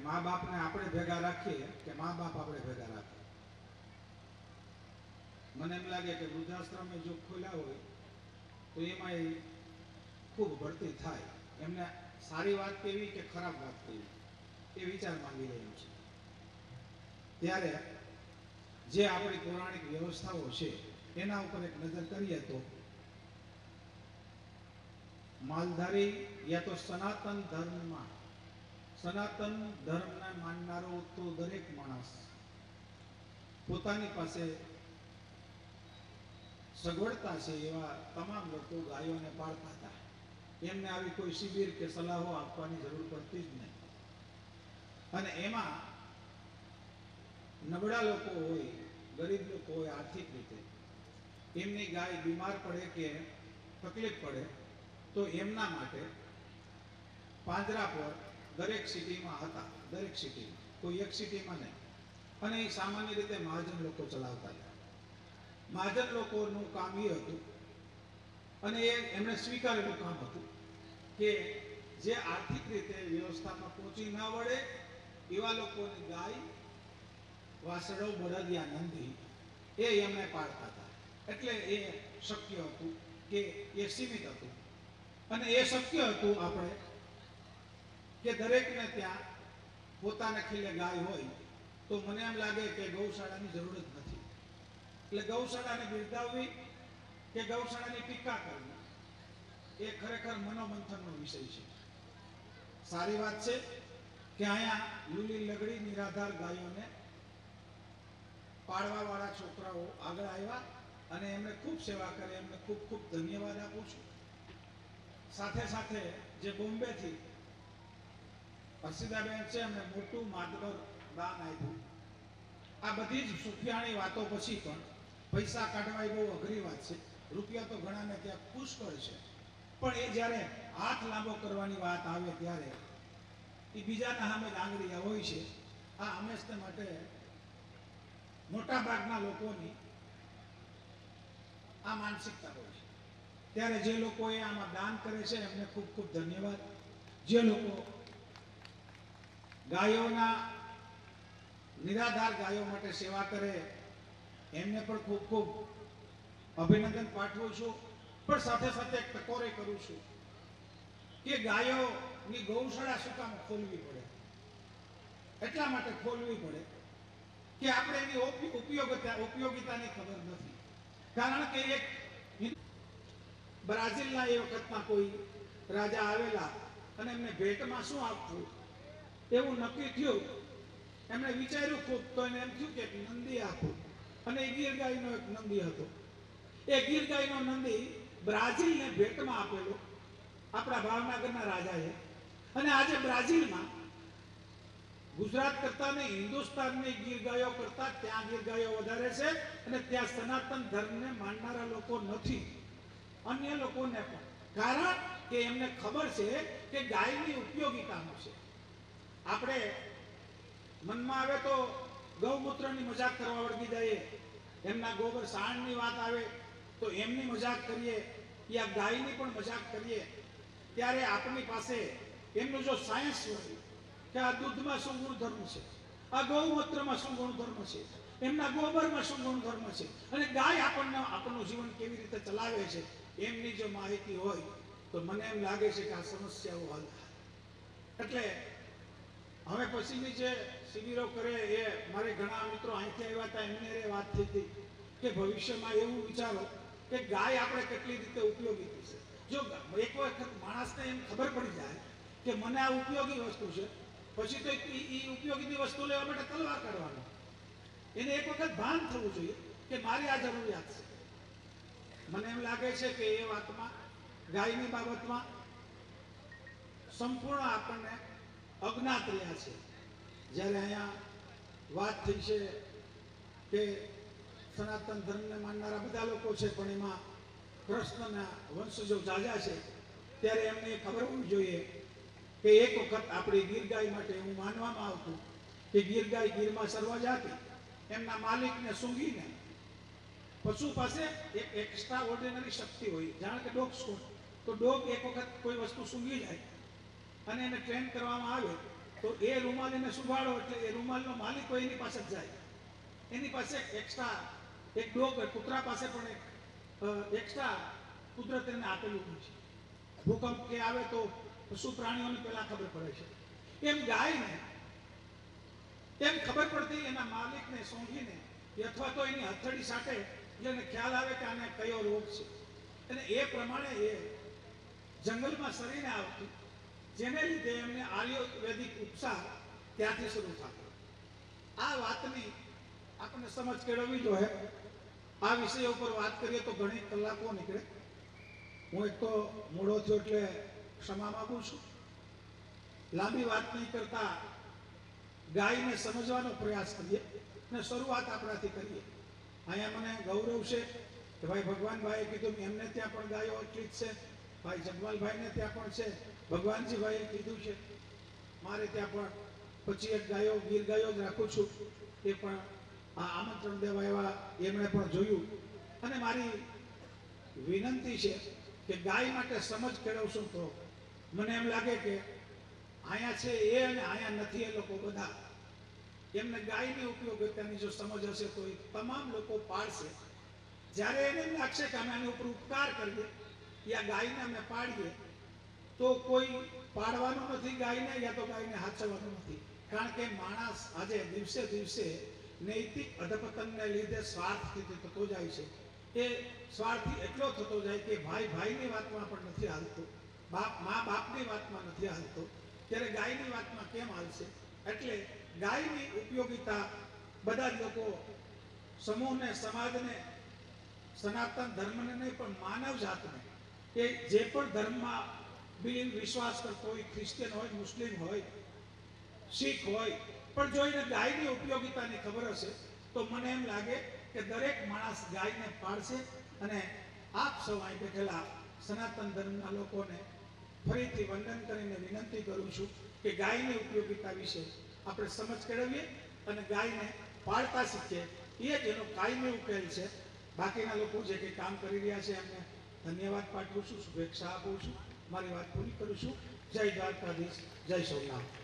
મા બાપને આપણે ભેગા રાખીએ કે મા બાપ આપણે ભેગા રાખે? મને એમ લાગે કે વૃદ્ધાશ્રમ જો ખોલ્યા હોય તો એમાં ખૂબ ભરતી થાય. એમને સારી વાત કેવી કે ખરાબ વાત કેવી એ વિચાર માંગી રહ્યું છે. ત્યારે જે આપણી પૌરાણિક વ્યવસ્થાઓ છે એના ઉપર એક નજર કરીએ તો માલધારી યા તો સનાતન ધર્મને માનનારો તો દરેક માણસ પોતાની પાસે સગવડતા છે એવા તમામ લોકો ગાયોને પાળતા હતા. એમને આવી કોઈ શિબિર કે સલાહો આપવાની જરૂર પડતી જ નહીં. અને એમાં નબળા લોકો હોય, ગરીબ લોકો હોય, આર્થિક રીતે એમની ગાય બીમાર પડે કે તકલીફ પડે તો એમના માટે પાંજરા પર દરેક સિટીમાં હતા. દરેક સિટીમાં, કોઈ એક સિટીમાં નહીં. અને એ સામાન્ય રીતે મહાજન લોકો ચલાવતા હતા. મહાજન લોકોનું કામ એ હતું અને એમણે સ્વીકારેલું કામ હતું કે જે આર્થિક રીતે વ્યવસ્થામાં પહોંચી ન વળે એવા લોકોની ગાય, વાસળો, બળદિયા, નંદી એ એમને પાડતા હતા. એટલે એ શક્ય હતું કે એ સીમિત હતું. અને એ શક્ય હતું આપણે કે દરેકને ત્યાં પોતાના ખીલે ગાય હોય તો મને એમ લાગે કે ગૌશાળાની જરૂર જ નથી. એટલે ગૌશાળાને બિરદાવવી કે ગૌશાળાની ટીકા કરવી એ ખરેખર મનોમંથનનો વિષય છે. સારી વાત છે કે અહીંયા લૂલી લગડી નિરાધાર ગાયોને પાળવા વાળા છોકરાઓ આગળ આવ્યા અને એમને ખૂબ સેવા કરે. એમને ખૂબ ખૂબ ધન્યવાદ આપું છું. સાથે સાથે જે બોમ્બેથી હર્ષિદાબેન છે એમને મોટું માતબર દાન આપ્યું. આ બધી જ સુફિયાણી વાતો પછી પણ પૈસા કાઢવા એ બહુ અઘરી વાત છે. રૂપિયા તો ઘણાને ત્યાં પુષ્કળ છે, પણ એ જ્યારે હાથ લાંબો કરવાની વાત આવે ત્યારે એ બીજાના સામે આંગળીયા હોય છે. આ હંમેશા માટે મોટા ભાગના લોકોની આ માનસિકતા હોય છે. ત્યારે જે લોકોએ આમાં દાન કરે છે એમને ખૂબ ખૂબ ધન્યવાદ. જે લોકો ગાયોના, નિરાધાર ગાયો માટે સેવા કરે એમને પણ ખૂબ ખૂબ અભિનંદન પાઠવું છું. પણ સાથે સાથે એક ટકોરે કરું છું કે ગાયોની ગૌશાળા શું કામ ખોલવી પડે? એટલા માટે ખોલવી પડે કે આપણે એની ઉપયોગિતાની ખબર નથી. કારણ કે એક બ્રાઝિલના એ વખતમાં કોઈ રાજા આવેલા અને એમને ભેટમાં શું આપવું એવું નક્કી થયું. એમણે વિચાર્યું ખૂબ તો એને એમ થયું કે નંદી આપવું. અને એ ગીર ગાયનો એક નંદી હતો. એ ગીર ગાયનો નંદી બ્રાઝિલને ભેટમાં આપેલો આપણા ભાવનગરના રાજાએ. અને આજે બ્રાઝિલમાં ગુજરાત કરતા ને હિન્દુસ્તાનની ગીર ગાયો કરતા ત્યાં ગીર ગાયો વધારે છે. અને ત્યાં સનાતન ધર્મને માનનારા લોકો નથી, અન્ય લોકોને પણ. કારણ કે એમને ખબર છે કે ગાયની ઉપયોગિતાનું છે. આપણે મનમાં આવે તો ગૌમૂત્રની મજાક કરવા વળગી જઈએ, એમના ગોબર સાણની વાત આવે તો એમની મજાક કરીએ, યા ગાયની પણ મજાક કરીએ. ત્યારે આપણી પાસે એમનું જો સાયન્સ હોય કે આ દૂધમાં શું ગુણધર્મ છે, આ ગૌમૂત્રમાં શું ગુણધર્મ છે, એમના ગોબરમાં શું ગુણધર્મ છે, અને ગાય આપણનું જીવન કેવી રીતે ચલાવે છે, એમની જો માહિતી હોય તો મને એમ લાગે છે કે આ સમસ્યાઓ હલ થાય. એટલે હવે પછીની જે શિબિરો કરે એ મારે ઘણા મિત્રો અહીંથી આવ્યા હતા, એમને વાત થઈ હતી કે ભવિષ્યમાં એવું વિચારો કે ગાય આપણે કેટલી રીતે ઉપયોગી છે. જો એક વખત માણસને એમ ખબર પડી જાય કે મને આ ઉપયોગી વસ્તુ છે, પછી તો એ ઉપયોગી વસ્તુ લેવા માટે તલવાર કાઢવાનો. એને એક વખત ભાન થવું જોઈએ કે મારી આ જરૂરિયાત છે. મને એમ લાગે છે કે એ વાતમાં, ગાયની બાબતમાં સંપૂર્ણ આપણને અજ્ઞાત રહ્યા છે. જ્યારે અહીંયા વાત થઈ છે કે સનાતન ધર્મને માનનારા બધા લોકો છે, પણ એમાં કૃષ્ણના વંશજો જાજા છે, ત્યારે એમને ખબર હોવી જોઈએ કે એક વખત આપણી ગીર ગાય માટે એવું માનવામાં આવતું કે ગીર ગાય ગીરમાં સર્વ જાતિ એમના માલિકને સૂંઘીને પશુ પાસે એક એક્સ્ટ્રા ઓર્ડિનરી શક્તિ હોય. જાણે કે ડોગ સ્કોટ, તો ડોગ એક વખત કોઈ વસ્તુ સૂંઘી જાય અને એને ટ્રેન કરવામાં આવે તો એ રૂમાલ એને સુભાડો એટલે એ રૂમાલનો માલિક હોય એની પાસે જ જાય. એની પાસે એક્સ્ટ્રા એક ડોગ કૂતરા પાસે પણ એક એક્સ્ટ્રા કુદરત એને આપેલું હોય છે. ભૂકંપ કે આવે તો પશુ પ્રાણીઓને પહેલા ખબર પડે છે. એમ ગાયને એમ ખબર પડતી એના માલિકને સોંઘીને અથવા તો એની હથેળી સાથે એટલે ખ્યાલ આવે કે આને કયો રોગ છે. અને એ પ્રમાણે એ જંગલમાં સરીને આવતી, જેને લીધે એમને આયુર્વેદિક ઉપચાર ત્યાંથી શરૂ થતો. આ વાતની આપણને સમજ કેળવવી જોઈએ. આ વિષય ઉપર વાત કરીએ તો ઘણી કલાકો નીકળે. હું એક તો મોડો થયો એટલે ક્ષમા માગું છું. લાંબી વાત નહીં કરતા ગાયને સમજવાનો પ્રયાસ કરીએ અને શરૂઆત આપણાથી કરીએ. અહીંયા મને ગૌરવ છે કે ભાઈ ભગવાનભાઈએ કીધું એમને ત્યાં પણ ગાયો એટલી જ છે, ભાઈ જગવાલભાઈને ત્યાં પણ છે, ભગવાનજીભાઈએ કીધું છે. મારે ત્યાં પણ 25 ગાયો ગીર ગાયો જ રાખું છું. એ પણ આ આમંત્રણ દેવા એવા એમણે પણ જોયું. અને મારી વિનંતી છે કે ગાય માટે સમજ કેળવશું તો મને એમ લાગે કે અહીંયા છે એ અને અહીંયા નથી એ લોકો બધા એમને ગાયની ઉપયોગિતાની જો સમજ હશે તો એ તમામ લોકો પાળશે. જ્યારે એને એમ લાગશે કે અમે આની ઉપર ઉપકાર કરીએ યા ગાયને અમે પાડીએ તો કોઈ પાડવાનું નથી ગાયને, યા તો ગાયને હાચવવાનું નથી. કારણ કે માણસ આજે દિવસે દિવસે નૈતિક અધપતનને લીધે સ્વાર્થથી થતો જાય છે. એ સ્વાર્થી એટલો થતો જાય કે ભાઈ ભાઈની વાતમાં પણ નથી હાલતો, બાપ મા બાપની વાતમાં નથી હાલતો, ત્યારે ગાયની વાતમાં કેમ હાલશે? એટલે ગાયની ઉપયોગિતા બધા જ લોકો સમૂહને, સમાજને, સનાતન ધર્મને નહીં પણ માનવ જાતને, એ જે પણ ધર્મમાં વિશ્વાસ કરતો હોય, ક્રિશ્ચિયન હોય, મુસ્લિમ હોય, શીખ હોય, પણ જો એને ગાયની ઉપયોગિતાની ખબર હશે તો મને એમ લાગે કે દરેક માણસ ગાયને પાળશે. અને આપ સૌ અહીં બેઠેલા સનાતન ધર્મના લોકોને ફરીથી વંદન કરીને વિનંતી કરું છું કે ગાયની ઉપયોગિતા વિશે આપણે સમજ કેળવીએ અને ગાયને પાળતા શીખીએ. એ જ એનો કાયમી ઉકેલ છે. બાકીના લોકો જે કંઈ કામ કરી રહ્યા છે એમને ધન્યવાદ પાઠવું છું, શુભેચ્છા આપું છું. મારી વાત પૂરી કરું છું. જય દ્વારકાધીશ, જય સોમનાથ.